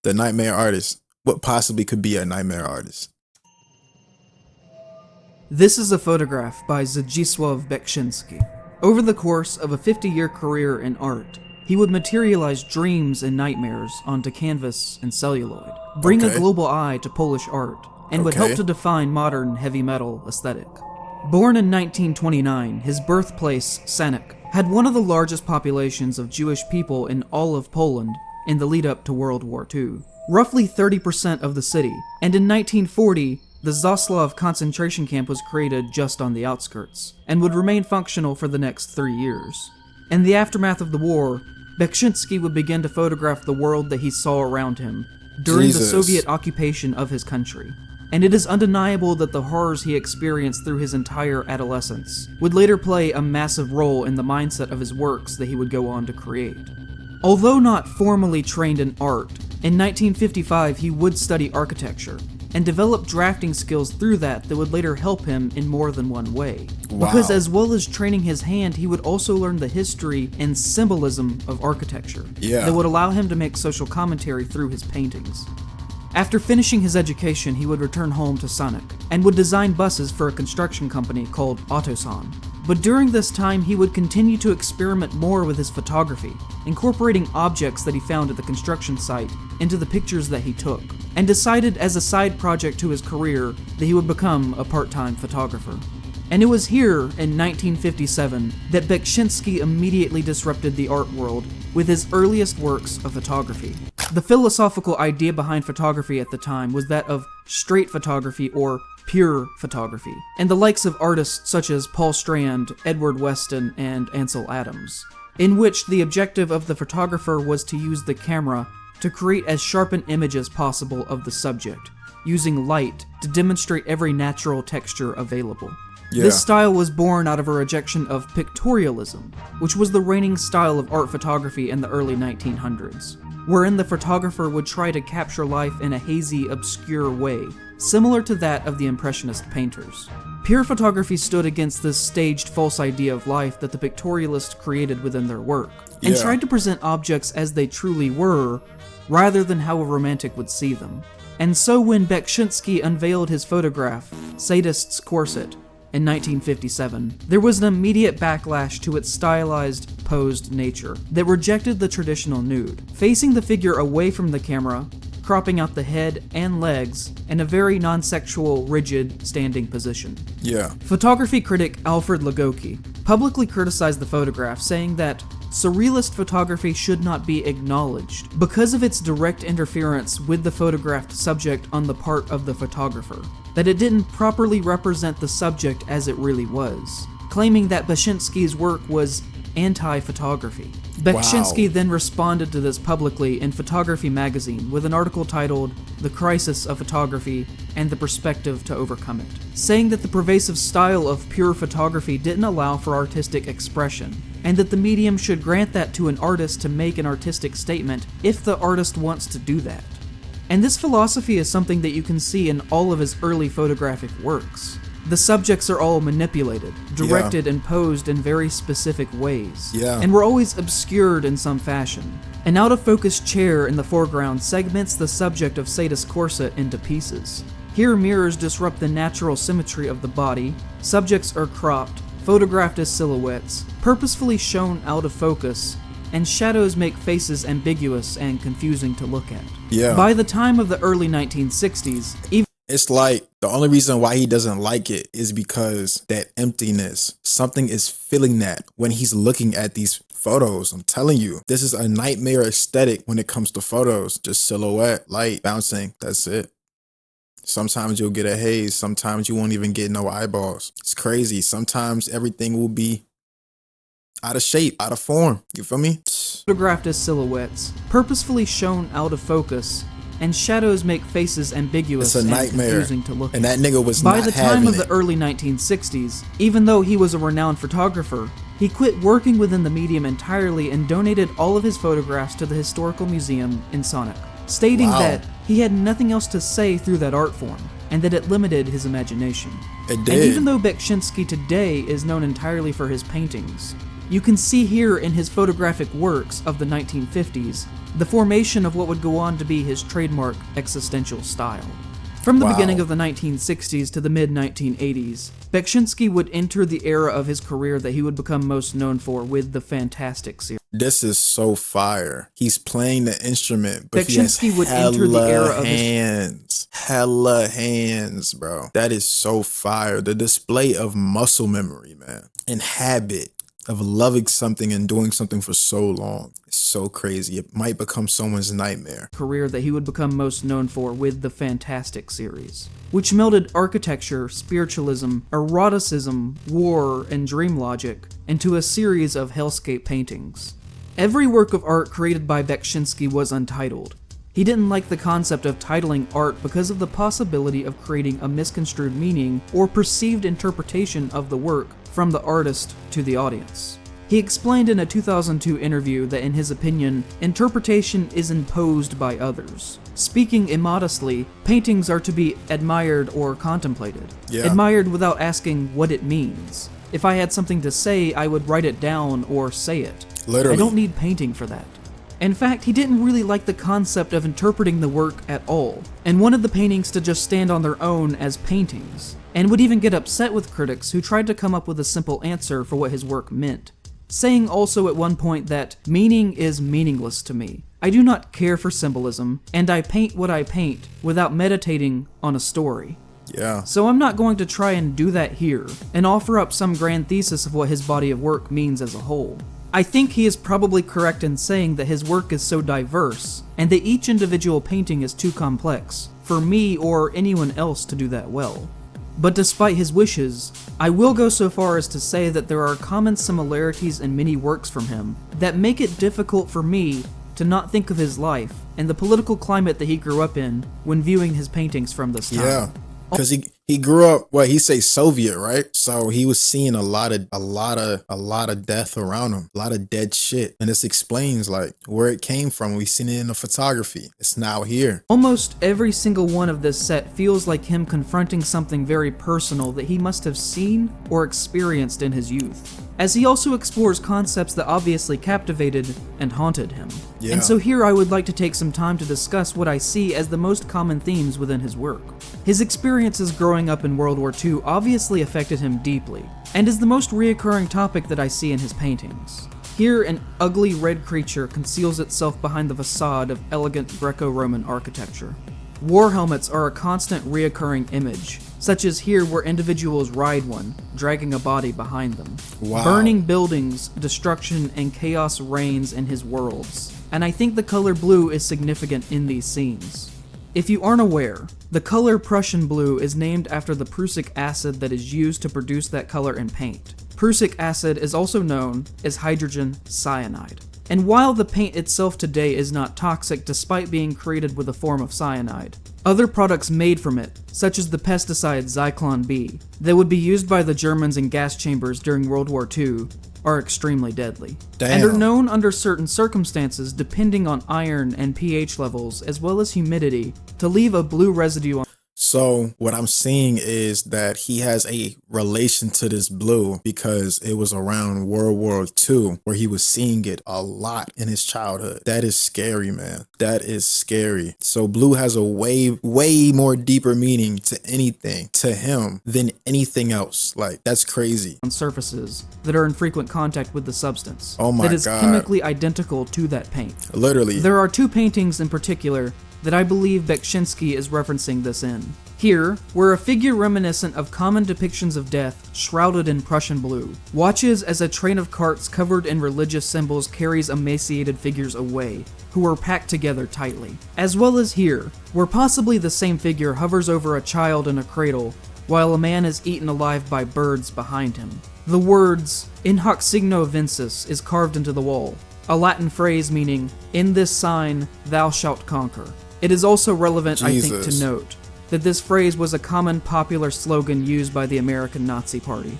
The nightmare artist. What possibly could be a nightmare artist? This is a photograph by Zdzisław Beksiński. Over the course of a 50-year career in art, he would materialize dreams and nightmares onto canvas and celluloid, bring a global eye to Polish art, and would help to define modern heavy metal aesthetic. Born in 1929, his birthplace, Sanok, had one of the largest populations of Jewish people in all of Poland in the lead up to World War II. Roughly 30% of the city, and in 1940, the Zaslav concentration camp was created just on the outskirts, and would remain functional for the next 3 years. In the aftermath of the war, Beksiński would begin to photograph the world that he saw around him during the Soviet occupation of his country. And it is undeniable that the horrors he experienced through his entire adolescence would later play a massive role in the mindset of his works that he would go on to create. Although not formally trained in art, in 1955 he would study architecture, and develop drafting skills through that would later help him in more than one way. Wow. Because as well as training his hand, he would also learn the history and symbolism of architecture that would allow him to make social commentary through his paintings. After finishing his education, he would return home to Sanok, and would design buses for a construction company called Autosan. But during this time, he would continue to experiment more with his photography, incorporating objects that he found at the construction site into the pictures that he took, and decided as a side project to his career that he would become a part-time photographer. And it was here, in 1957, that Beksiński immediately disrupted the art world with his earliest works of photography. The philosophical idea behind photography at the time was that of straight photography or pure photography, and the likes of artists such as Paul Strand, Edward Weston, and Ansel Adams, in which the objective of the photographer was to use the camera to create as sharp an image as possible of the subject, using light to demonstrate every natural texture available. This style was born out of a rejection of pictorialism, which was the reigning style of art photography in the early 1900s, wherein the photographer would try to capture life in a hazy, obscure way, similar to that of the Impressionist painters. Pure photography stood against this staged false idea of life that the pictorialists created within their work, and tried to present objects as they truly were, rather than how a romantic would see them. And so when Beksiński unveiled his photograph, Sadist's Corset, in 1957, there was an immediate backlash to its stylized, posed nature that rejected the traditional nude, facing the figure away from the camera, cropping out the head and legs in a very non-sexual, rigid, standing position. Photography critic Alfred Lagoki publicly criticized the photograph, saying that surrealist photography should not be acknowledged because of its direct interference with the photographed subject on the part of the photographer, that it didn't properly represent the subject as it really was, claiming that Beksiński's work was anti-photography. Beksiński then responded to this publicly in Photography magazine with an article titled "The Crisis of Photography and the Perspective to Overcome It," saying that the pervasive style of pure photography didn't allow for artistic expression, and that the medium should grant that to an artist to make an artistic statement if the artist wants to do that. And this philosophy is something that you can see in all of his early photographic works. The subjects are all manipulated, directed, and posed in very specific ways, and were always obscured in some fashion. An out-of-focus chair in the foreground segments the subject of Sadist's Corset into pieces. Here mirrors disrupt the natural symmetry of the body, subjects are cropped, photographed as silhouettes, purposefully shown out of focus, and shadows make faces ambiguous and confusing to look at. By the time of the early 1960s, it's like the only reason why he doesn't like it is because that emptiness, something is filling that when he's looking at these photos. I'm telling you, this is a nightmare aesthetic when it comes to photos. Just silhouette, light, bouncing, that's it. Sometimes you'll get a haze, sometimes you won't even get no eyeballs. It's crazy. Sometimes everything will be out of shape, out of form. You feel me? Photographed as silhouettes, purposefully shown out of focus, and shadows make faces ambiguous and confusing to look at. And that nigga was By the time of the early 1960s, even though he was a renowned photographer, he quit working within the medium entirely and donated all of his photographs to the Historical Museum in Sanok, stating that he had nothing else to say through that art form, and that it limited his imagination. It did. And even though Beksiński today is known entirely for his paintings, You can see here in his photographic works of the 1950s the formation of what would go on to be his trademark existential style. From the beginning of the 1960s to the mid-1980s, Beksinski would enter the era of his career that he would become most known for with the Fantastic series. This is so fire. He's playing the instrument, but Beksinski he has would enter the era of hella hands, bro. That is so fire. The display of muscle memory, man, and habit of loving something and doing something for so long. It's so crazy. It might become someone's nightmare. Career that he would become most known for with the Fantastic series, which melded architecture, spiritualism, eroticism, war, and dream logic into a series of hellscape paintings. Every work of art created by Beksinski was untitled. He didn't like the concept of titling art because of the possibility of creating a misconstrued meaning or perceived interpretation of the work from the artist to the audience. He explained in a 2002 interview that in his opinion, interpretation is imposed by others. Speaking immodestly, paintings are to be admired or contemplated. Admired without asking what it means. If I had something to say, I would write it down or say it. Literally. I don't need painting for that. In fact, he didn't really like the concept of interpreting the work at all, and wanted the paintings to just stand on their own as paintings, and would even get upset with critics who tried to come up with a simple answer for what his work meant, saying also at one point that meaning is meaningless to me. I do not care for symbolism, and I paint what I paint without meditating on a story. So I'm not going to try and do that here, and offer up some grand thesis of what his body of work means as a whole. I think he is probably correct in saying that his work is so diverse, and that each individual painting is too complex for me or anyone else to do that well. But despite his wishes, I will go so far as to say that there are common similarities in many works from him that make it difficult for me to not think of his life and the political climate that he grew up in when viewing his paintings from this time. Because he grew up, he say Soviet, right? So he was seeing a lot of death around him, a lot of dead shit. And this explains like where it came from. We've seen it in the photography. It's now here. Almost every single one of this set feels like him confronting something very personal that he must have seen or experienced in his youth, as he also explores concepts that obviously captivated and haunted him. And so here I would like to take some time to discuss what I see as the most common themes within his work. His experiences growing up in World War II obviously affected him deeply, and is the most reoccurring topic that I see in his paintings. Here, an ugly red creature conceals itself behind the facade of elegant Greco-Roman architecture. War helmets are a constant reoccurring image, such as here where individuals ride one, dragging a body behind them. Burning buildings, destruction, and chaos reigns in his worlds, and I think the color blue is significant in these scenes. If you aren't aware, the color Prussian blue is named after the prussic acid that is used to produce that color in paint. Prussic acid is also known as hydrogen cyanide. And while the paint itself today is not toxic despite being created with a form of cyanide, other products made from it, such as the pesticide Zyklon B, that would be used by the Germans in gas chambers during World War II, are extremely deadly. And are known under certain circumstances, depending on iron and pH levels, as well as humidity, to leave a blue residue on. So what I'm seeing is that he has a relation to this blue because it was around World War II where he was seeing it a lot in his childhood. That is scary, man. That is scary. So blue has a way more deeper meaning to anything, to him, than anything else. Like, that's crazy. On surfaces that are in frequent contact with the substance. Oh my God. That is chemically identical to that paint. Literally. There are two paintings in particular that I believe Beksinski is referencing this in. Here, where a figure reminiscent of common depictions of death, shrouded in Prussian blue, watches as a train of carts covered in religious symbols carries emaciated figures away, who are packed together tightly. As well as here, where possibly the same figure hovers over a child in a cradle, while a man is eaten alive by birds behind him. The words, "In hoc signo vinces," is carved into the wall, a Latin phrase meaning, "In this sign, thou shalt conquer." It is also relevant, I think, to note that this phrase was a common popular slogan used by the American Nazi Party.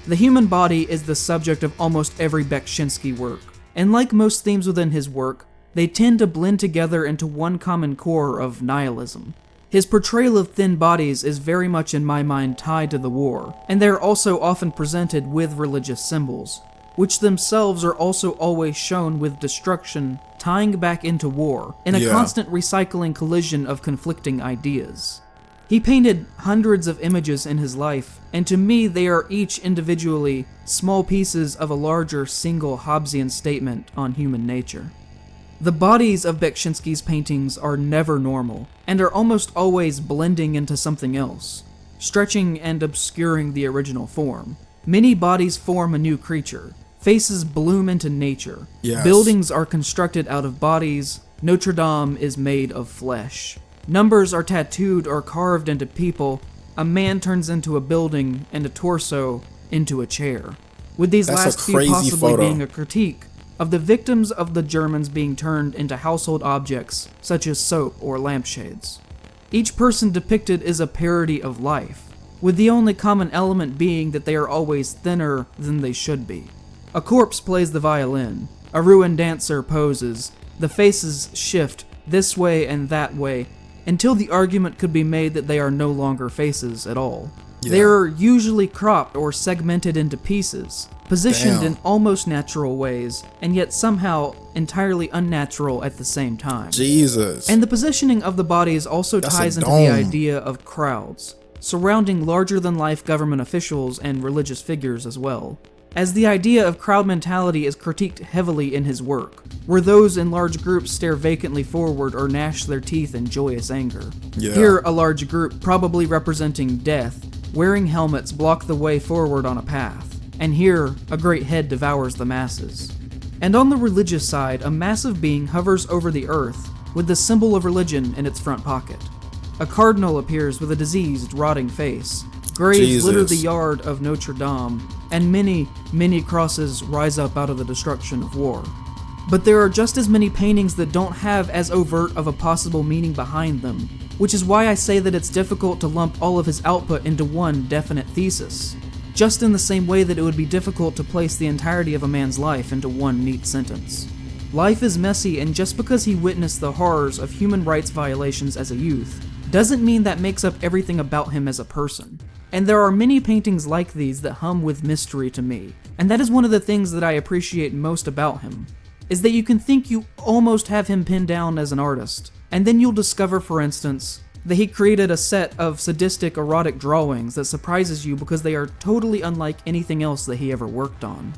The human body is the subject of almost every Beksinski work, and like most themes within his work, they tend to blend together into one common core of nihilism. His portrayal of thin bodies is very much in my mind tied to the war, and they are also often presented with religious symbols. which themselves are also always shown with destruction tying back into war, in a constant recycling collision of conflicting ideas. He painted hundreds of images in his life, and to me they are each individually small pieces of a larger single Hobbesian statement on human nature. The bodies of Beksinski's paintings are never normal, and are almost always blending into something else, stretching and obscuring the original form. Many bodies form a new creature, faces bloom into nature, buildings are constructed out of bodies, Notre Dame is made of flesh. Numbers are tattooed or carved into people, a man turns into a building, and a torso into a chair. With these last few possibly being a critique of the victims of the Germans being turned into household objects, such as soap or lampshades. Each person depicted is a parody of life, with the only common element being that they are always thinner than they should be. A corpse plays the violin, a ruined dancer poses, the faces shift this way and that way, until the argument could be made that they are no longer faces at all. They are usually cropped or segmented into pieces, positioned in almost natural ways, and yet somehow entirely unnatural at the same time. Jesus. And the positioning of the bodies also ties into the idea of crowds, surrounding larger-than-life government officials and religious figures as well, as the idea of crowd mentality is critiqued heavily in his work, where those in large groups stare vacantly forward or gnash their teeth in joyous anger. Here, a large group, probably representing death, wearing helmets block the way forward on a path, and here, a great head devours the masses. And on the religious side, a massive being hovers over the earth, with the symbol of religion in its front pocket. A cardinal appears with a diseased, rotting face. Graves litter the yard of Notre Dame, and many, many crosses rise up out of the destruction of war. But there are just as many paintings that don't have as overt of a possible meaning behind them, which is why I say that it's difficult to lump all of his output into one definite thesis, just in the same way that it would be difficult to place the entirety of a man's life into one neat sentence. Life is messy, and just because he witnessed the horrors of human rights violations as a youth, doesn't mean that makes up everything about him as a person. And there are many paintings like these that hum with mystery to me, and that is one of the things that I appreciate most about him, is that you can think you almost have him pinned down as an artist, and then you'll discover, for instance, that he created a set of sadistic erotic drawings that surprises you because they are totally unlike anything else that he ever worked on.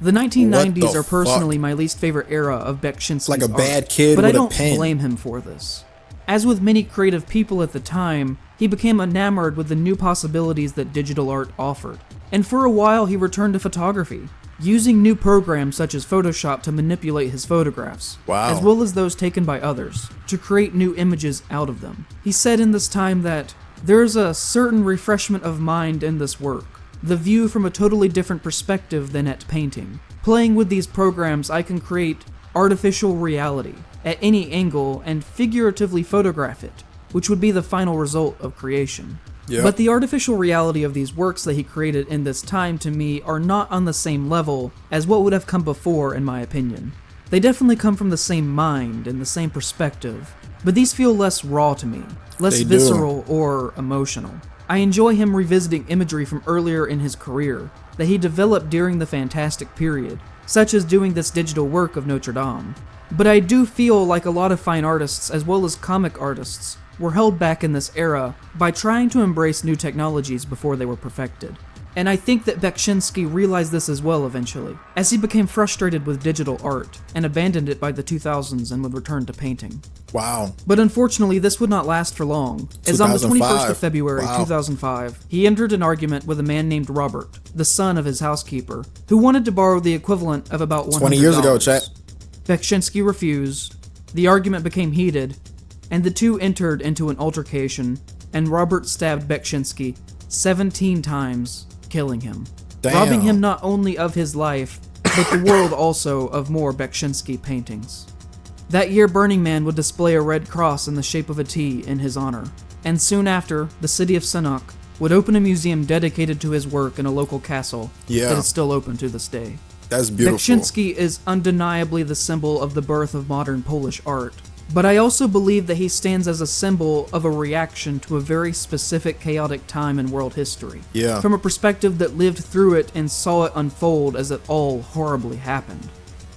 The 1990s are personally my least favorite era of Beksinski's like a art, bad kid but with I don't a pen. blame him for this. As with many creative people at the time, he became enamored with the new possibilities that digital art offered, and for a while he returned to photography, using new programs such as Photoshop to manipulate his photographs, as well as those taken by others, to create new images out of them. He said in this time that, "There's a certain refreshment of mind in this work, the view from a totally different perspective than at painting. Playing with these programs, I can create artificial reality at any angle and figuratively photograph it, which would be the final result of creation." But the artificial reality of these works that he created in this time, to me, are not on the same level as what would have come before, in my opinion. They definitely come from the same mind and the same perspective, but these feel less raw to me, less visceral or emotional. I enjoy him revisiting imagery from earlier in his career that he developed during the Fantastic period, such as doing this digital work of Notre Dame. But I do feel like a lot of fine artists, as well as comic artists, were held back in this era by trying to embrace new technologies before they were perfected. And I think that Beksinski realized this as well eventually, as he became frustrated with digital art and abandoned it by the 2000s and would return to painting. But unfortunately, this would not last for long, as on the 21st of February 2005, he entered an argument with a man named Robert, the son of his housekeeper, who wanted to borrow the equivalent of about $100. 20 years ago, chat. Beksinski refused, the argument became heated, and the two entered into an altercation, and Robert stabbed Beksinski 17 times, killing him, robbing him not only of his life, but the world also of more Beksinski paintings. That year, Burning Man would display a red cross in the shape of a T in his honor, and soon after, the city of Sinnock would open a museum dedicated to his work in a local castle that is still open to this day. That's beautiful. Beksinski is undeniably the symbol of the birth of modern Polish art, But I also believe that he stands as a symbol of a reaction to a very specific chaotic time in world history. Yeah. From a perspective that lived through it and saw it unfold as it all horribly happened.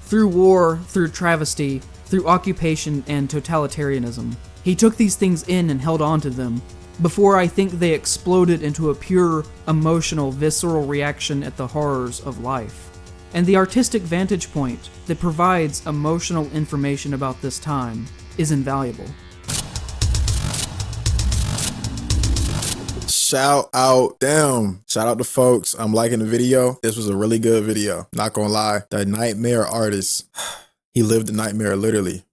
Through war, through travesty, through occupation and totalitarianism. He took these things in and held on to them, before I think they exploded into a pure, emotional, visceral reaction at the horrors of life. And the artistic vantage point that provides emotional information about this time is invaluable. Shout out to folks. I'm liking the video. This was a really good video. Not gonna lie. The nightmare artist. He lived the nightmare literally.